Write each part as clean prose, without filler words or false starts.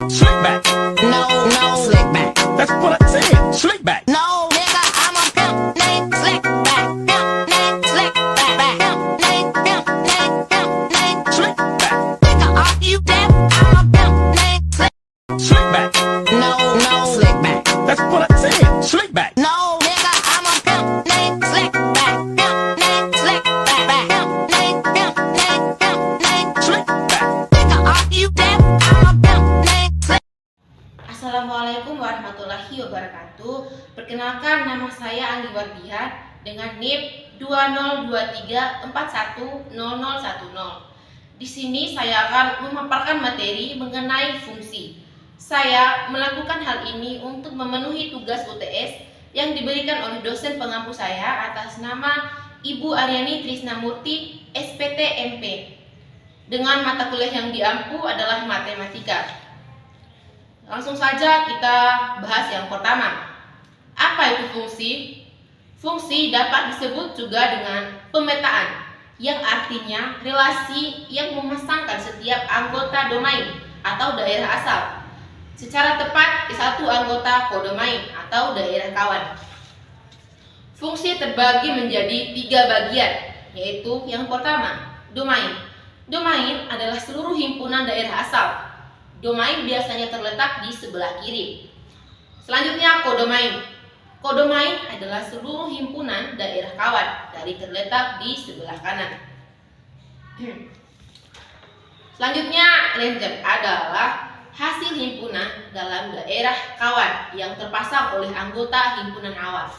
Slick back. No, slick back. That's what I said. Slick back. No, nigga, I'm a pimp named Slick back. Pimp named Slick back. Pimp named Slick back. Nigga, are you deaf? I'm a pimp named Slick. Slick back. No, slick back. That's what I said. Slick back. No, nigga, I'm a pimp named Slick back. Pimp named Slick back. Pimp named Slick back. Nigga, are you deaf? I'm a pimp named Slick. Assalamualaikum warahmatullahi wabarakatuh. Perkenalkan, nama saya Anggi Wardian dengan NIP 2023410010. Di sini saya akan memaparkan materi mengenai fungsi. Saya melakukan hal ini untuk memenuhi tugas UTS yang diberikan oleh dosen pengampu saya atas nama Ibu Aryani Trisnamurti, SPT MP. Dengan mata kuliah yang diampu adalah matematika. Langsung saja kita bahas yang pertama. Apa itu fungsi? Fungsi dapat disebut juga dengan pemetaan, yang artinya relasi yang memasangkan setiap anggota domain atau daerah asal secara tepat di satu anggota kodomain atau daerah kawan. Fungsi terbagi menjadi 3 bagian, yaitu yang pertama, domain. Domain adalah seluruh himpunan daerah asal. Domain biasanya terletak di sebelah kiri. Selanjutnya, kodomain. Kodomain adalah seluruh himpunan daerah kawan dari terletak di sebelah kanan. Selanjutnya, range adalah hasil himpunan dalam daerah kawan yang terpasang oleh anggota himpunan awal.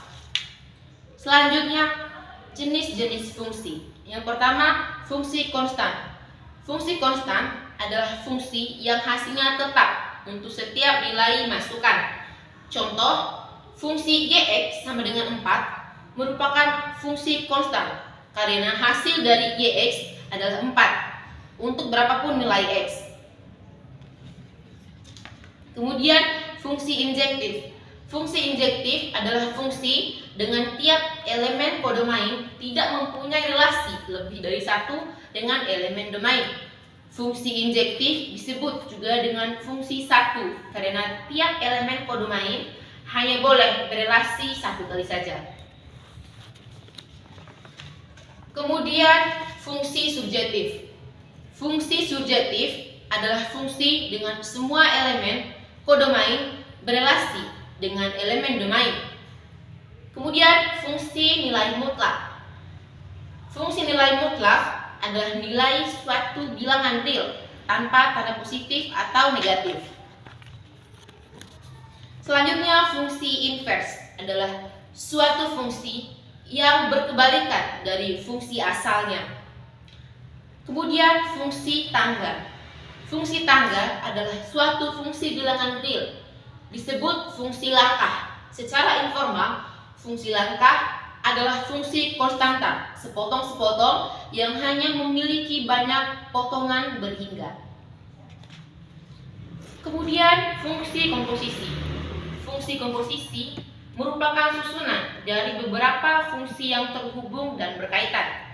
Selanjutnya, jenis-jenis fungsi. Yang pertama, fungsi konstan. Fungsi konstan adalah fungsi yang hasilnya tetap untuk setiap nilai masukan. Contoh, fungsi Yx sama dengan 4 merupakan fungsi konstan karena hasil dari Yx adalah 4 untuk berapapun nilai X. Kemudian fungsi injektif. Fungsi injektif adalah fungsi dengan tiap elemen kodomain tidak mempunyai relasi lebih dari satu dengan elemen domain. Fungsi injektif disebut juga dengan fungsi satu karena tiap elemen kodomain hanya boleh berelasi satu kali saja. Kemudian fungsi subjektif. Fungsi subjektif adalah fungsi dengan semua elemen kodomain berelasi dengan elemen domain. Kemudian fungsi nilai mutlak. Fungsi nilai mutlak adalah nilai suatu bilangan real tanpa tanda positif atau negatif. Selanjutnya, fungsi invers adalah suatu fungsi yang berkebalikan dari fungsi asalnya. Kemudian fungsi tangga. Fungsi tangga adalah suatu fungsi bilangan real, disebut fungsi langkah. Secara informal, fungsi langkah adalah fungsi konstanta, sepotong-sepotong yang hanya memiliki banyak potongan berhingga. Kemudian fungsi komposisi. Fungsi komposisi merupakan susunan dari beberapa fungsi yang terhubung dan berkaitan.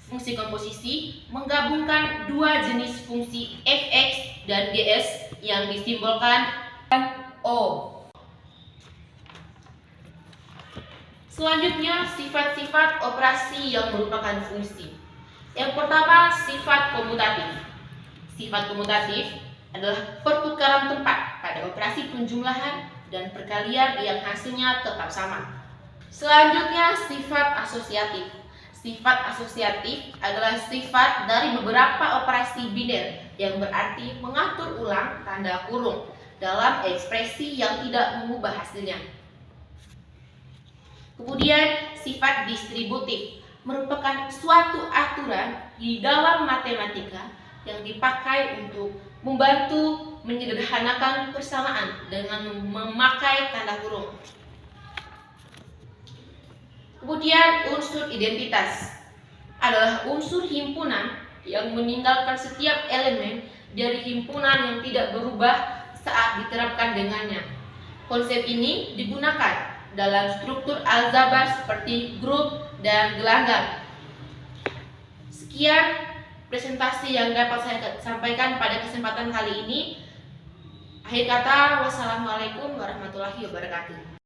Fungsi komposisi menggabungkan dua jenis fungsi fx dan ds yang disimbolkan O. Selanjutnya, sifat-sifat operasi yang merupakan fungsi. Yang pertama, sifat komutatif. Sifat komutatif adalah pertukaran tempat pada operasi penjumlahan dan perkalian yang hasilnya tetap sama. Selanjutnya, sifat asosiatif. Sifat asosiatif adalah sifat dari beberapa operasi biner yang berarti mengatur ulang tanda kurung dalam ekspresi yang tidak mengubah hasilnya. Kemudian, sifat distributif merupakan suatu aturan di dalam matematika yang dipakai untuk membantu menyederhanakan persamaan dengan memakai tanda kurung. Kemudian, unsur identitas adalah unsur himpunan yang meninggalkan setiap elemen dari himpunan yang tidak berubah saat diterapkan dengannya. Konsep ini digunakan dalam struktur aljabar seperti grup dan gelanggang. Sekian presentasi yang dapat saya sampaikan pada kesempatan kali ini. Akhir kata, wassalamualaikum warahmatullahi wabarakatuh.